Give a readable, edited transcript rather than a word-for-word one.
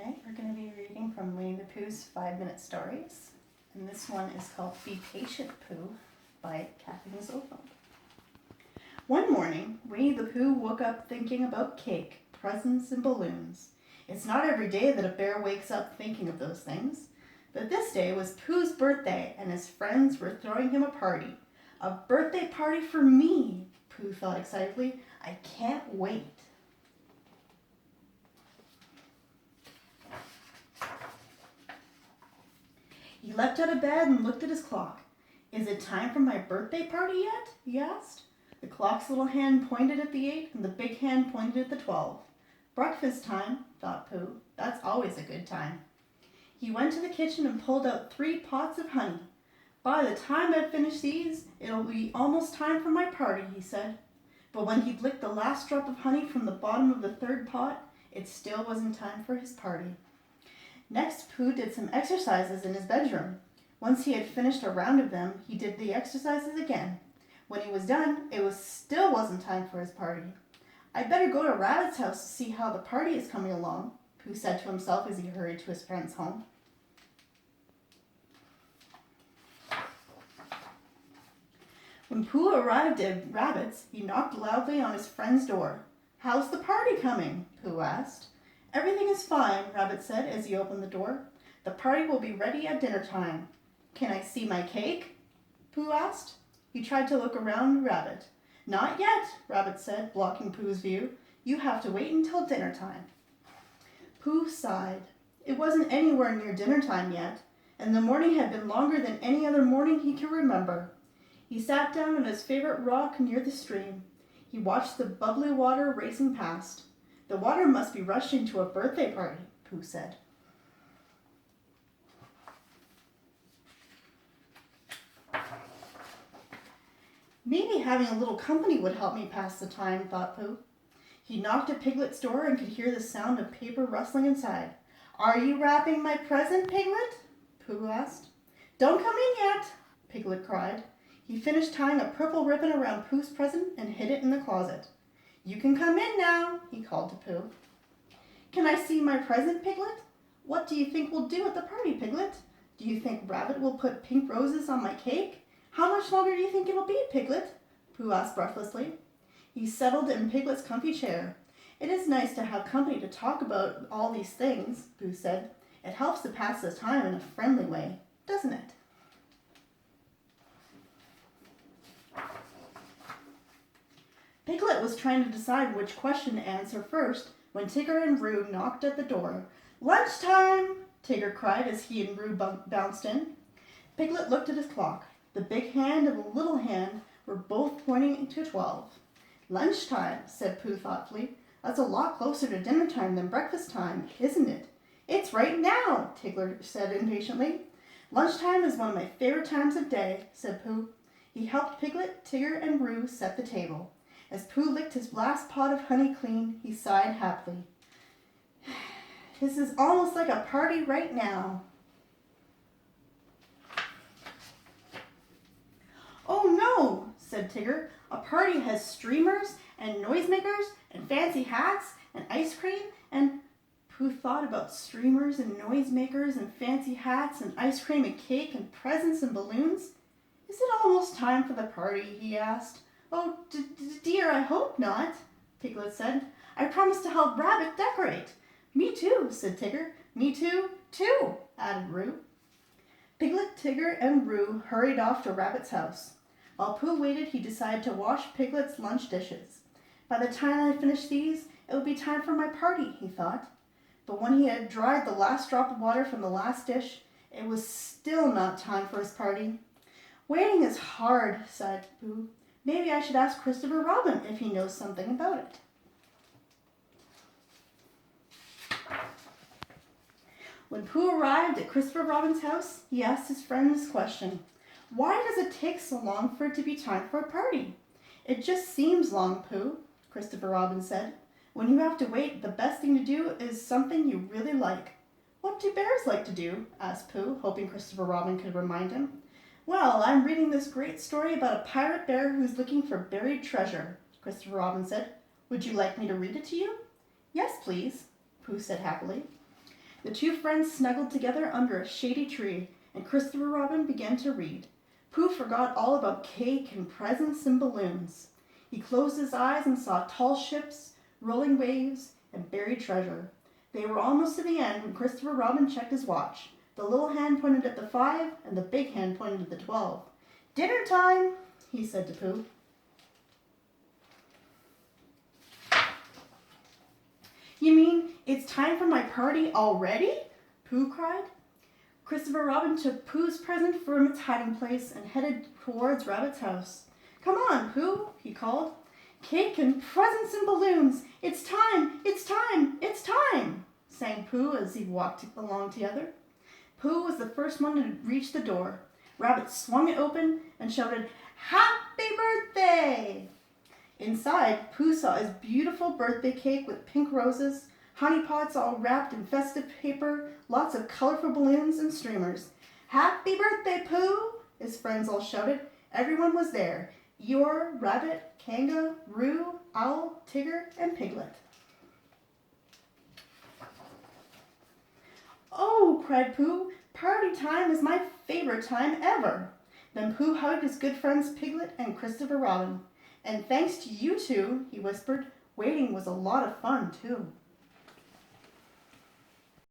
Tonight we're going to be reading from Winnie the Pooh's 5-Minute Stories, and this one is called Be Patient, Pooh by Kathleen Zoehfeld. One morning, Winnie the Pooh woke up thinking about cake, presents, and balloons. It's not every day that a bear wakes up thinking of those things, but this day was Pooh's birthday, and his friends were throwing him a party. A birthday party for me, Pooh thought excitedly. I can't wait. He leapt out of bed and looked at his clock. Is it time for my birthday party yet? He asked. The clock's little hand pointed at the 8 and the big hand pointed at the 12. Breakfast time, thought Pooh. That's always a good time. He went to the kitchen and pulled out 3 pots of honey. By the time I finish these, it'll be almost time for my party, he said. But when he'd licked the last drop of honey from the bottom of the 3rd pot, it still wasn't time for his party. Next, Pooh did some exercises in his bedroom. Once he had finished a round of them, he did the exercises again. When he was done, still wasn't time for his party. I'd better go to Rabbit's house to see how the party is coming along, Pooh said to himself as he hurried to his friend's home. When Pooh arrived at Rabbit's, he knocked loudly on his friend's door. How's the party coming? Pooh asked. Everything is fine, Rabbit said as he opened the door. The party will be ready at dinner time. Can I see my cake? Pooh asked. He tried to look around Rabbit. Not yet, Rabbit said, blocking Pooh's view. You have to wait until dinner time. Pooh sighed. It wasn't anywhere near dinner time yet, and the morning had been longer than any other morning he could remember. He sat down on his favorite rock near the stream. He watched the bubbly water racing past. The water must be rushing to a birthday party, Pooh said. Maybe having a little company would help me pass the time, thought Pooh. He knocked at Piglet's door and could hear the sound of paper rustling inside. Are you wrapping my present, Piglet? Pooh asked. Don't come in yet, Piglet cried. He finished tying a purple ribbon around Pooh's present and hid it in the closet. You can come in now, he called to Pooh. Can I see my present, Piglet? What do you think we'll do at the party, Piglet? Do you think Rabbit will put pink roses on my cake? How much longer do you think it'll be, Piglet? Pooh asked breathlessly. He settled in Piglet's comfy chair. It is nice to have company to talk about all these things, Pooh said. It helps to pass the time in a friendly way, doesn't it? Piglet was trying to decide which question to answer first when Tigger and Roo knocked at the door. Lunchtime! Tigger cried as he and Roo bounced in. Piglet looked at his clock. The big hand and the little hand were both pointing to 12. Lunchtime, said Pooh thoughtfully. That's a lot closer to dinner time than breakfast time, isn't it? It's right now, Tigger said impatiently. Lunchtime is one of my favorite times of day, said Pooh. He helped Piglet, Tigger, and Roo set the table. As Pooh licked his last pot of honey clean, he sighed happily. This is almost like a party right now. Oh no, said Tigger. A party has streamers and noisemakers and fancy hats and ice cream and... Pooh thought about streamers and noisemakers and fancy hats and ice cream and cake and presents and balloons. Is it almost time for the party? He asked. Oh, dear, I hope not, Piglet said. I promised to help Rabbit decorate. Me too, said Tigger. Me too, added Roo. Piglet, Tigger, and Roo hurried off to Rabbit's house. While Pooh waited, he decided to wash Piglet's lunch dishes. By the time I finish these, it will be time for my party, he thought. But when he had dried the last drop of water from the last dish, it was still not time for his party. Waiting is hard, sighed Pooh. Maybe I should ask Christopher Robin if he knows something about it. When Pooh arrived at Christopher Robin's house, he asked his friend this question. Why does it take so long for it to be time for a party? It just seems long, Pooh, Christopher Robin said. When you have to wait, the best thing to do is something you really like. What do bears like to do? Asked Pooh, hoping Christopher Robin could remind him. Well, I'm reading this great story about a pirate bear who's looking for buried treasure, Christopher Robin said. Would you like me to read it to you? Yes, please, Pooh said happily. The two friends snuggled together under a shady tree, and Christopher Robin began to read. Pooh forgot all about cake and presents and balloons. He closed his eyes and saw tall ships, rolling waves, and buried treasure. They were almost to the end when Christopher Robin checked his watch. The little hand pointed at the 5, and the big hand pointed at the 12. "Dinner time," he said to Pooh. "You mean it's time for my party already?" Pooh cried. Christopher Robin took Pooh's present from its hiding place and headed towards Rabbit's house. "Come on, Pooh," he called. "Cake and presents and balloons. It's time, it's time, it's time," sang Pooh as he walked along together. Pooh was the first one to reach the door. Rabbit swung it open and shouted, "Happy birthday!" Inside, Pooh saw his beautiful birthday cake with pink roses, honey pots all wrapped in festive paper, lots of colorful balloons and streamers. "Happy birthday, Pooh!" his friends all shouted. Everyone was there. Eeyore, Rabbit, Kangaroo, Owl, Tigger, and Piglet. "Oh," cried Pooh, "party time is my favorite time ever." Then Pooh hugged his good friends Piglet and Christopher Robin. "And thanks to you two," he whispered, "waiting was a lot of fun too."